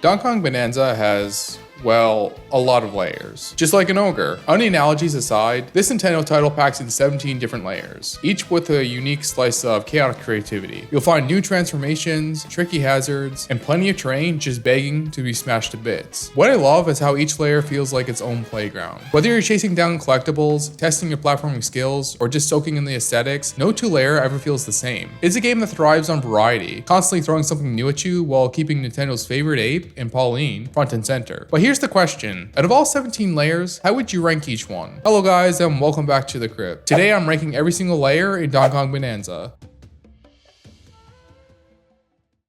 Donkey Kong Bananza has, well, a lot of layers. Just like an ogre. Any analogies aside, this Nintendo title packs in 17 different layers, each with a unique slice of chaotic creativity. You'll find new transformations, tricky hazards, and plenty of terrain just begging to be smashed to bits. What I love is how each layer feels like its own playground. Whether you're chasing down collectibles, testing your platforming skills, or just soaking in the aesthetics, no two layer ever feels the same. It's a game that thrives on variety, constantly throwing something new at you while keeping Nintendo's favorite ape and Pauline front and center. But here's the question. Out of all 17 layers, how would you rank each one? Hello guys, and welcome back to the Crypt. Today I'm ranking every single layer in Donkey Kong Bananza.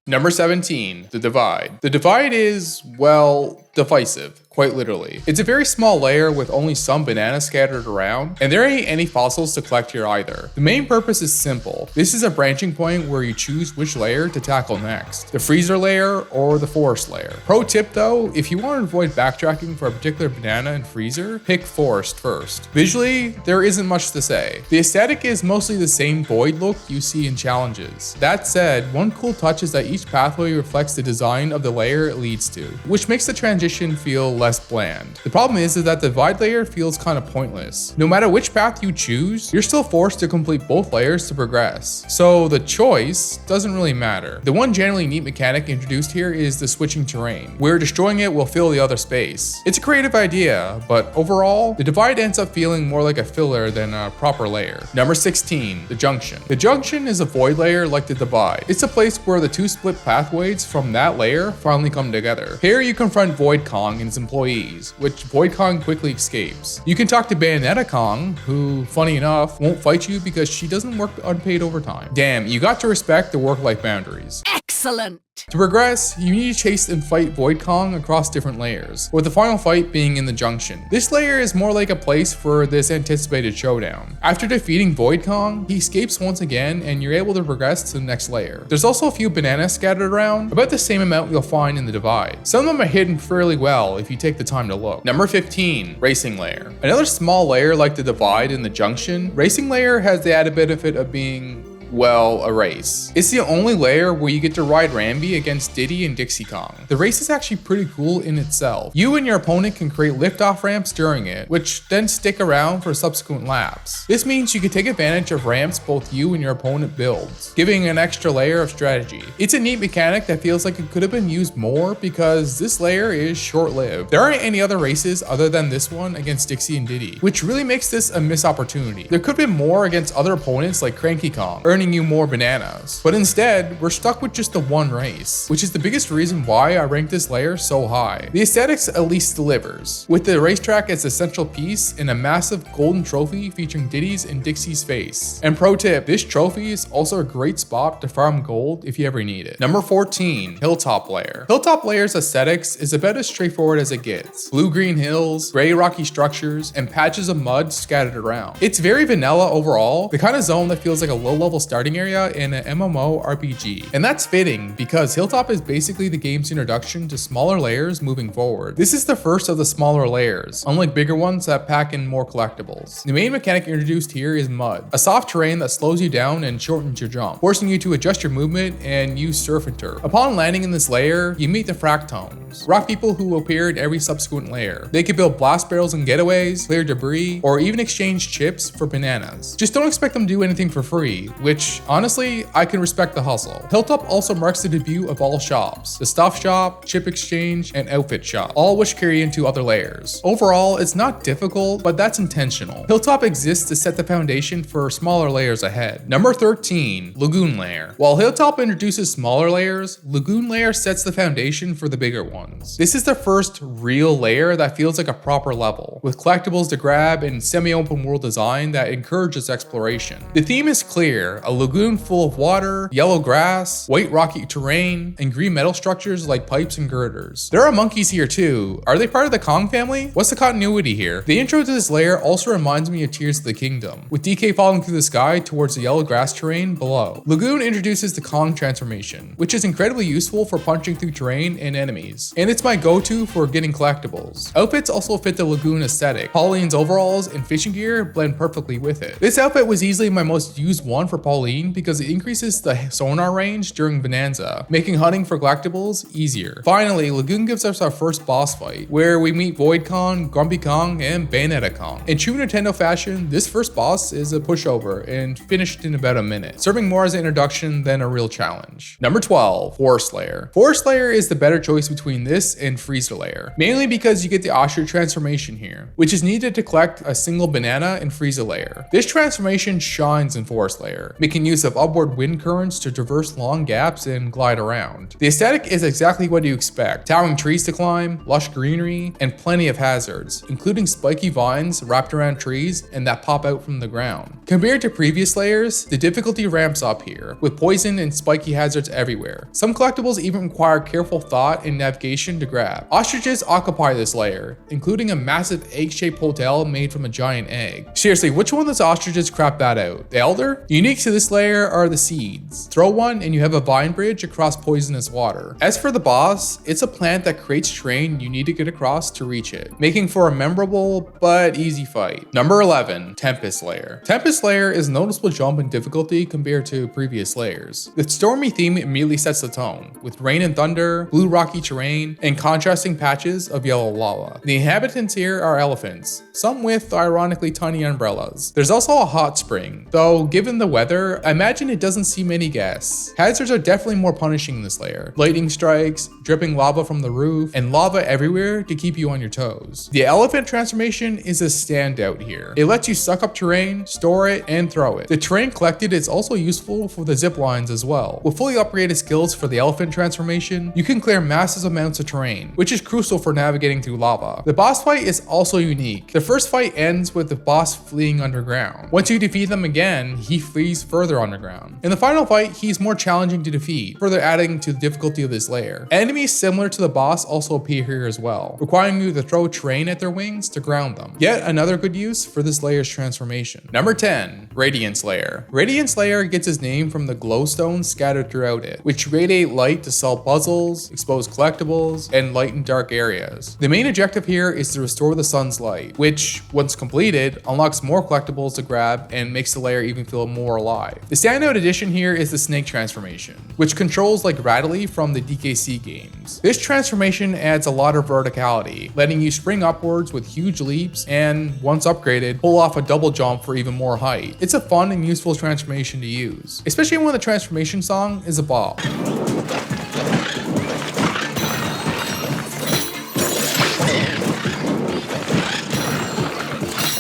Number 17, The Divide. The Divide is, well, divisive. Quite literally. It's a very small layer with only some bananas scattered around, and there ain't any fossils to collect here either. The main purpose is simple. This is a branching point where you choose which layer to tackle next, the freezer layer or the forest layer. Pro tip though, if you want to avoid backtracking for a particular banana and freezer, pick forest first. Visually, there isn't much to say. The aesthetic is mostly the same void look you see in challenges. That said, one cool touch is that each pathway reflects the design of the layer it leads to, which makes the transition feel less bland. The problem is that the divide layer feels kind of pointless. No matter which path you choose, you're still forced to complete both layers to progress. So the choice doesn't really matter. The one generally neat mechanic introduced here is the switching terrain, where destroying it will fill the other space. It's a creative idea, but overall, the divide ends up feeling more like a filler than a proper layer. Number 16, the Junction. The Junction is a void layer like the divide. It's a place where the two split pathways from that layer finally come together. Here you confront Void Kong and his employees, which Void Kong quickly escapes. You can talk to Bayonetta Kong, who, funny enough, won't fight you because she doesn't work unpaid overtime. Damn, you got to respect the work-life boundaries. Excellent! To progress, you need to chase and fight Void Kong across different layers, with the final fight being in the Junction. This layer is more like a place for this anticipated showdown. After defeating Void Kong, he escapes once again and you're able to progress to the next layer. There's also a few bananas scattered around, about the same amount you'll find in the Divide. Some of them are hidden fairly well if you take the time to look. Number 15, Racing Layer. Another small layer like the Divide and the Junction, Racing Layer has the added benefit of being, well, a race. It's the only layer where you get to ride Rambi against Diddy and Dixie Kong. The race is actually pretty cool in itself. You and your opponent can create liftoff ramps during it, which then stick around for subsequent laps. This means you can take advantage of ramps both you and your opponent builds, giving an extra layer of strategy. It's a neat mechanic that feels like it could have been used more because this layer is short-lived. There aren't any other races other than this one against Dixie and Diddy, which really makes this a missed opportunity. There could have been more against other opponents like Cranky Kong, earning you more bananas. But instead, we're stuck with just the one race, which is the biggest reason why I rank this layer so high. The aesthetics at least delivers, with the racetrack as the central piece and a massive golden trophy featuring Diddy's and Dixie's face. And pro tip, this trophy is also a great spot to farm gold if you ever need it. Number 14, Hilltop Layer. Hilltop Layer's aesthetics is about as straightforward as it gets. Blue-green hills, gray rocky structures, and patches of mud scattered around. It's very vanilla overall, the kind of zone that feels like a low-level starting area in an MMO RPG. And that's fitting because Hilltop is basically the game's introduction to smaller layers moving forward. This is the first of the smaller layers, unlike bigger ones that pack in more collectibles. The main mechanic introduced here is mud, a soft terrain that slows you down and shortens your jump, forcing you to adjust your movement and use surf and turf. Upon landing in this layer, you meet the Fractones, rock people who appear in every subsequent layer. They can build blast barrels and getaways, clear debris, or even exchange chips for bananas. Just don't expect them to do anything for free, which honestly, I can respect the hustle. Hilltop also marks the debut of all shops, the stuff shop, chip exchange, and outfit shop, all which carry into other layers. Overall, it's not difficult, but that's intentional. Hilltop exists to set the foundation for smaller layers ahead. Number 13, Lagoon Layer. While Hilltop introduces smaller layers, Lagoon Layer sets the foundation for the bigger ones. This is the first real layer that feels like a proper level, with collectibles to grab and semi-open world design that encourages exploration. The theme is clear, a lagoon full of water, yellow grass, white rocky terrain, and green metal structures like pipes and girders. There are monkeys here too. Are they part of the Kong family? What's the continuity here? The intro to this layer also reminds me of Tears of the Kingdom, with DK falling through the sky towards the yellow grass terrain below. Lagoon introduces the Kong transformation, which is incredibly useful for punching through terrain and enemies, and it's my go-to for getting collectibles. Outfits also fit the Lagoon aesthetic. Pauline's overalls and fishing gear blend perfectly with it. This outfit was easily my most used one for Pauline Pauline because it increases the sonar range during Bananza, making hunting for collectibles easier. Finally, Lagoon gives us our first boss fight, where we meet Void Kong, Grumpy Kong, and Bayonetta Kong. In true Nintendo fashion, this first boss is a pushover and finished in about a minute, serving more as an introduction than a real challenge. Number 12, Forest Layer. Forest Layer is the better choice between this and Freezer Layer, mainly because you get the ostrich transformation here, which is needed to collect a single banana in Freezer Layer. This transformation shines in Forest Layer, making use of upward wind currents to traverse long gaps and glide around. The aesthetic is exactly what you expect: towering trees to climb, lush greenery, and plenty of hazards, including spiky vines wrapped around trees and that pop out from the ground. Compared to previous layers, the difficulty ramps up here, with poison and spiky hazards everywhere. Some collectibles even require careful thought and navigation to grab. Ostriches occupy this layer, including a massive egg-shaped hotel made from a giant egg. Seriously, which one of those ostriches crap that out? The Elder? Unique to this layer are the seeds. Throw one and you have a vine bridge across poisonous water. As for the boss, it's a plant that creates terrain you need to get across to reach it, making for a memorable but easy fight. Number 11, Tempest Layer. Tempest Layer is a noticeable jump in difficulty compared to previous layers. The stormy theme immediately sets the tone, with rain and thunder, blue rocky terrain, and contrasting patches of yellow lava. The inhabitants here are elephants, some with ironically tiny umbrellas. There's also a hot spring, though given the weather, I imagine it doesn't see many guests. Hazards are definitely more punishing in this layer. Lightning strikes, dripping lava from the roof, and lava everywhere to keep you on your toes. The elephant transformation is a standout here. It lets you suck up terrain, store it, and throw it. The terrain collected is also useful for the zip lines as well. With fully upgraded skills for the elephant transformation, you can clear massive amounts of terrain, which is crucial for navigating through lava. The boss fight is also unique. The first fight ends with the boss fleeing underground. Once you defeat them again, he flees further underground. In the final fight, he's more challenging to defeat, further adding to the difficulty of this layer. Enemies similar to the boss also appear here as well, requiring you to throw terrain at their wings to ground them. Yet another good use for this layer's transformation. Number 10, Radiance Layer. Radiance Layer gets its name from the glowstones scattered throughout it, which radiate light to solve puzzles, expose collectibles, and lighten dark areas. The main objective here is to restore the sun's light, which, once completed, unlocks more collectibles to grab and makes the layer even feel more alive. The standout addition here is the snake transformation, which controls like Rattly from the DKC games. This transformation adds a lot of verticality, letting you spring upwards with huge leaps and, once upgraded, pull off a double jump for even more height. It's a fun and useful transformation to use, especially when the transformation song is a bop.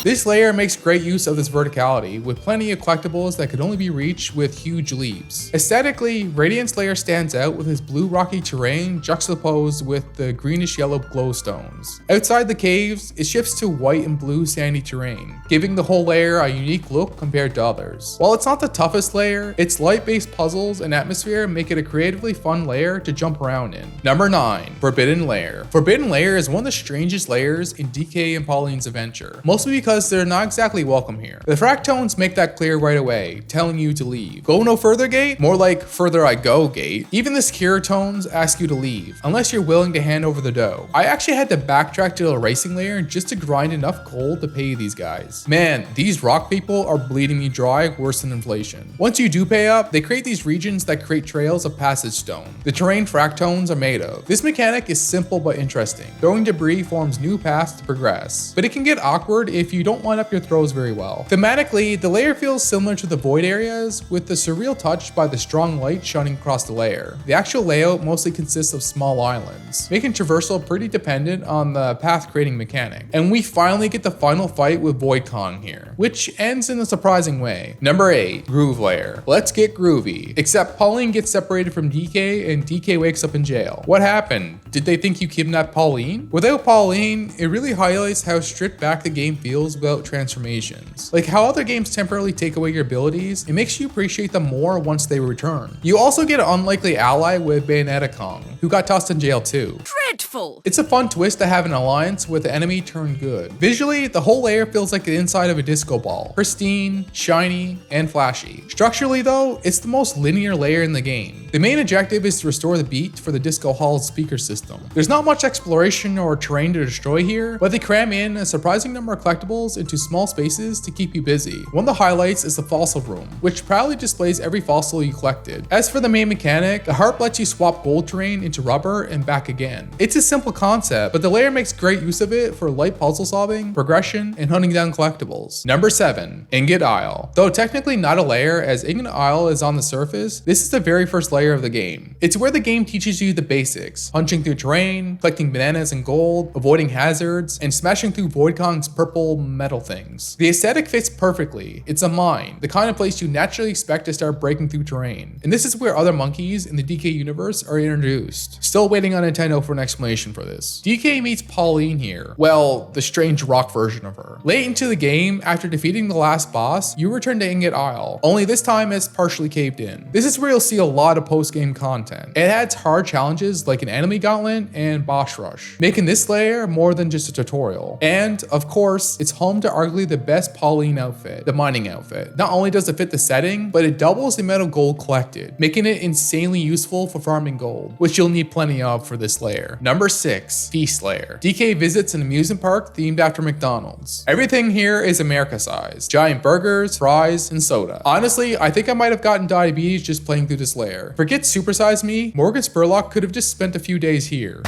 This layer makes great use of this verticality, with plenty of collectibles that could only be reached with huge leaps. Aesthetically, Radiance Layer stands out with its blue rocky terrain juxtaposed with the greenish yellow glowstones. Outside the caves, it shifts to white and blue sandy terrain, giving the whole layer a unique look compared to others. While it's not the toughest layer, its light-based puzzles and atmosphere make it a creatively fun layer to jump around in. Number 9, Forbidden Layer. Forbidden Layer is one of the strangest layers in DK and Pauline's adventure, mostly because they're not exactly welcome here. The fractones make that clear right away, telling you to leave. Go no further gate? More like further I go gate. Even the secure tones ask you to leave, unless you're willing to hand over the dough. I actually had to backtrack to the racing layer just to grind enough gold to pay these guys. Man, these rock people are bleeding me dry worse than inflation. Once you do pay up, they create these regions that create trails of passage stone. The terrain fractones are made of. This mechanic is simple but interesting. Throwing debris forms new paths to progress, but it can get awkward if you don't line up your throws very well. Thematically, the layer feels similar to the void areas, with the surreal touch by the strong light shining across the layer. The actual layout mostly consists of small islands, making traversal pretty dependent on the path creating mechanic. And we finally get the final fight with Void Kong here, which ends in a surprising way. Number 8, Groove Layer. Let's get groovy. Except Pauline gets separated from DK and DK wakes up in jail. What happened? Did they think you kidnapped Pauline? Without Pauline, it really highlights how stripped back the game feels without transformations. Like how other games temporarily take away your abilities, it makes you appreciate them more once they return. You also get an unlikely ally with Bayonetta Kong, who got tossed in jail too. Dreadful! awful. It's a fun twist to have an alliance with the enemy turn good. Visually, the whole layer feels like the inside of a disco ball. Pristine, shiny, and flashy. Structurally though, it's the most linear layer in the game. The main objective is to restore the beat for the disco hall's speaker system. There's not much exploration or terrain to destroy here, but they cram in a surprising number of collectibles into small spaces to keep you busy. One of the highlights is the fossil room, which proudly displays every fossil you collected. As for the main mechanic, the harp lets you swap gold terrain into rubber and back again. It's a simple concept, but the layer makes great use of it for light puzzle solving, progression, and hunting down collectibles. Number 7, Ingot Isle. Though technically not a layer, as Ingot Isle is on the surface, this is the very first layer of the game. It's where the game teaches you the basics, punching through terrain, collecting bananas and gold, avoiding hazards, and smashing through Void Kong's purple metal things. The aesthetic fits perfectly. It's a mine, the kind of place you naturally expect to start breaking through terrain. And this is where other monkeys in the DK universe are introduced. Still waiting on Nintendo for an explanation for this. DK meets Pauline here. Well, the strange rock version of her. Late into the game, after defeating the last boss, you return to Ingot Isle, only this time it's partially caved in. This is where you'll see a lot of post-game content. It adds hard challenges like an enemy gauntlet and boss rush, making this layer more than just a tutorial. And, of course, it's home to arguably the best Pauline outfit, the mining outfit. Not only does it fit the setting, but it doubles the amount of gold collected, making it insanely useful for farming gold, which you'll need plenty of for this layer. Number 6, Feast Layer. DK visits an amusement park themed after McDonald's. Everything here is America size. Giant burgers, fries, and soda. Honestly, I think I might have gotten diabetes just playing through this layer. Forget Supersize Me, Morgan Spurlock could have just spent a few days here.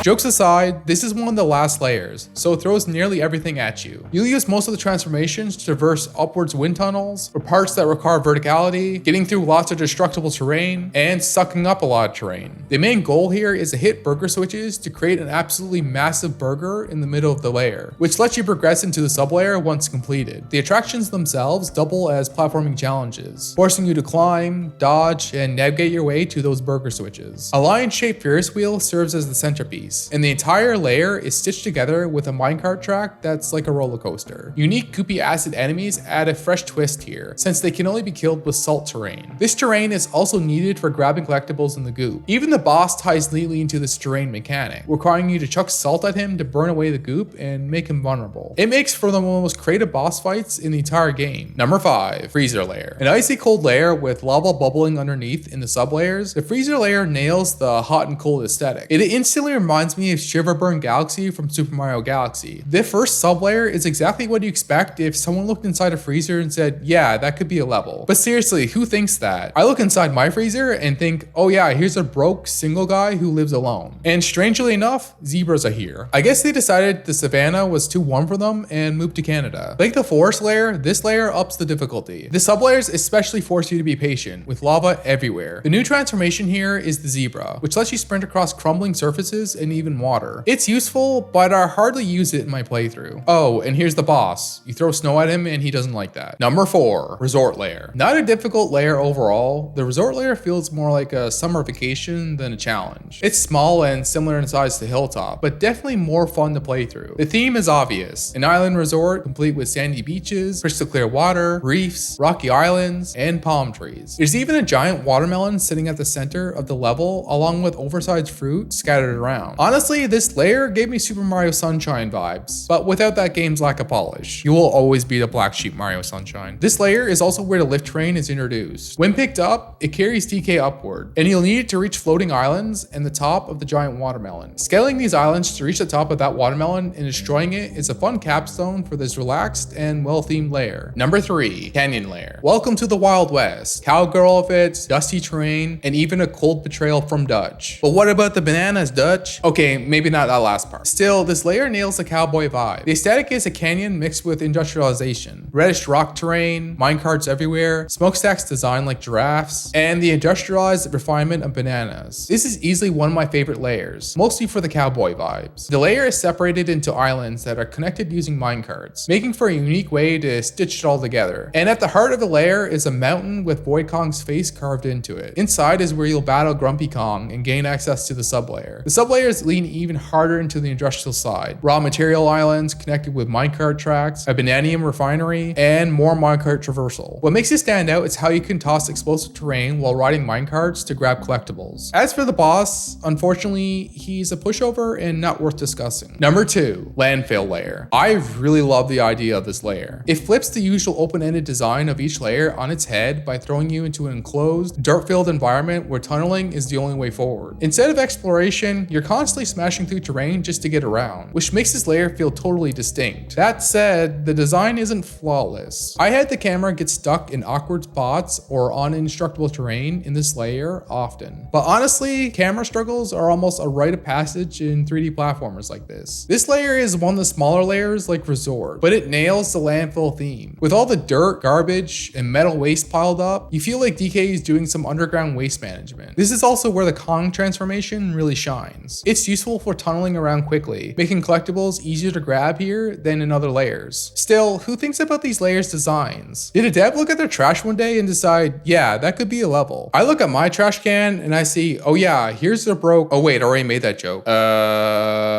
Jokes aside, this is one of the last layers, so it throws nearly everything at you. You'll use most of the transformations to traverse upwards wind tunnels, for parts that require verticality, getting through lots of destructible terrain, and sucking up a lot of terrain. The main goal here is to hit burger switches to create an absolutely massive burger in the middle of the layer, which lets you progress into the sublayer once completed. The attractions themselves double as platforming challenges, forcing you to climb, dodge, and navigate your way to those burger switches. A lion-shaped Ferris wheel serves as the centerpiece, and the entire layer is stitched together with a minecart track that's like a roller coaster. Unique goopy acid enemies add a fresh twist here, since they can only be killed with salt terrain. This terrain is also needed for grabbing collectibles in the goop. Even the boss ties neatly into this terrain mechanic, requiring you to chuck salt at him to burn away the goop and make him vulnerable. It makes for the most creative boss fights in the entire game. Number 5, Freezer Layer. An icy cold layer with lava bubbling underneath in the sublayers, the Freezer Layer nails the hot and cold aesthetic. It instantly reminds me of Shiverburn Galaxy from Super Mario Galaxy. The first sublayer is exactly what you expect if someone looked inside a freezer and said, yeah, that could be a level. But seriously, who thinks that? I look inside my freezer and think, oh yeah, here's a broke single guy who lives alone. And strangely enough, zebras are here. I guess they decided the savannah was too warm for them and moved to Canada. Like the forest layer, this layer ups the difficulty. The sublayers especially force you to be patient, with lava everywhere. The new transformation here is the zebra, which lets you sprint across crumbling surfaces and even water. It's useful, but I hardly use it in my playthrough. Oh, and here's the boss. You throw snow at him and he doesn't like that. Number 4, Resort Layer. Not a difficult layer overall, the Resort Layer feels more like a summer vacation than a challenge. It's small and similar in size to Hilltop, but definitely more fun to play through. The theme is obvious. An island resort complete with sandy beaches, crystal clear water, reefs, rocky islands, and palm trees. There's even a giant watermelon sitting at the center of the level, along with oversized fruit scattered around. Honestly, this layer gave me Super Mario Sunshine vibes, but without that game's lack of polish. You will always be the black sheep Mario Sunshine. This layer is also where the lift train is introduced. When picked up, it carries DK upward, and you'll need it to reach floating islands and the top of the giant watermelon. Scaling these islands to reach the top of that watermelon and destroying it is a fun capstone for this relaxed and well-themed layer. Number 3, Canyon Layer. Welcome to the Wild West. Cowgirl outfits, dusty terrain, and even a cold betrayal from Dutch. But what about the bananas, Dutch? Okay, maybe not that last part. Still, this layer nails the cowboy vibe. The aesthetic is a canyon mixed with industrialization. Reddish rock terrain, minecarts everywhere, smokestacks designed like giraffes, and the industrialized refinement of bananas. This is easily one of my favorite layers, mostly for the cowboy vibes. The layer is separated into islands that are connected using minecarts, making for a unique way to stitch it all together. And at the heart of the layer is a mountain with Void Kong's face carved into it. Inside is where you'll battle Grumpy Kong and gain access to the sublayer. The sublayer is areas lean even harder into the industrial side. Raw material islands connected with minecart tracks, a vanadium refinery, and more minecart traversal. What makes it stand out is how you can toss explosive terrain while riding minecarts to grab collectibles. As for the boss, unfortunately, he's a pushover and not worth discussing. Number 2, Landfill Layer. I really love the idea of this layer. It flips the usual open-ended design of each layer on its head by throwing you into an enclosed, dirt-filled environment where tunneling is the only way forward. Instead of exploration, you're constantly smashing through terrain just to get around, which makes this layer feel totally distinct. That said, the design isn't flawless. I had the camera get stuck in awkward spots or on indestructible terrain in this layer often. But honestly, camera struggles are almost a rite of passage in 3D platformers like this. This layer is one of the smaller layers like Resort, but it nails the landfill theme. With all the dirt, garbage, and metal waste piled up, you feel like DK is doing some underground waste management. This is also where the Kong transformation really shines. It's useful for tunneling around quickly, making collectibles easier to grab here than in other layers. Still, who thinks about these layers' designs? Did a dev look at their trash one day and decide, yeah, that could be a level? I look at my trash can and I see, oh yeah, here's the broke. Oh wait, I already made that joke.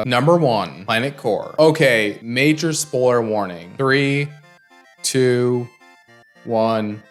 Number 1, Planet Core. Okay, major spoiler warning. 3, 2, 1.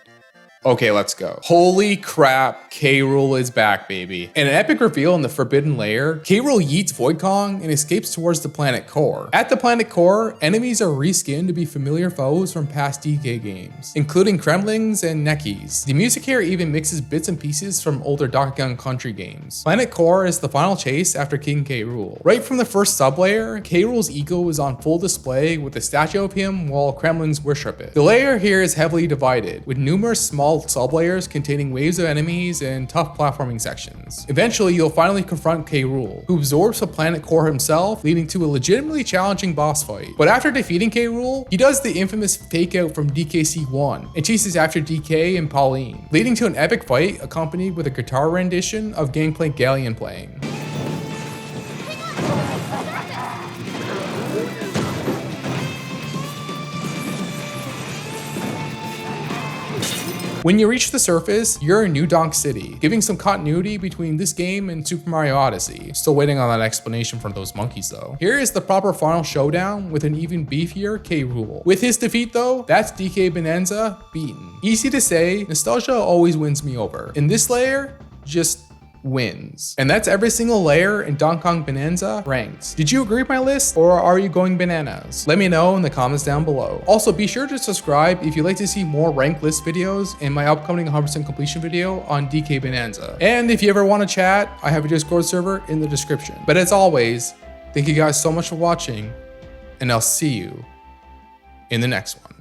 Okay, let's go. Holy crap, K. Rool is back, baby. In an epic reveal in the Forbidden Layer, K. Rool yeets Void Kong and escapes towards the planet core. At the planet core, enemies are reskinned to be familiar foes from past DK games, including Kremlings and Nekis. The music here even mixes bits and pieces from older Donkey Kong Country games. Planet core is the final chase after King K. Rool. Right from the first sublayer, K. Rool's ego is on full display with a statue of him while Kremlings worship it. The layer here is heavily divided, with numerous small sublayers containing waves of enemies and tough platforming sections. Eventually, you'll finally confront K. Rool, who absorbs the planet core himself, leading to a legitimately challenging boss fight. But after defeating K. Rool, he does the infamous fake out from DKC1 and chases after DK and Pauline, leading to an epic fight accompanied with a guitar rendition of Gangplank Galleon playing. When you reach the surface, you're in New Donk City, giving some continuity between this game and Super Mario Odyssey. Still waiting on that explanation from those monkeys though. Here is the proper final showdown with an even beefier K. Rool. With his defeat though, that's DK Bananza beaten. Easy to say, nostalgia always wins me over. In this layer, just wins. And that's every single layer in Donkey Kong Bananza ranked. Did you agree with my list, or are you going bananas? Let me know in the comments down below. Also, be sure to subscribe if you'd like to see more ranked list videos in my upcoming 100% completion video on DK Bananza. And if you ever want to chat, I have a Discord server in the description. But as always, thank you guys so much for watching, and I'll see you in the next one.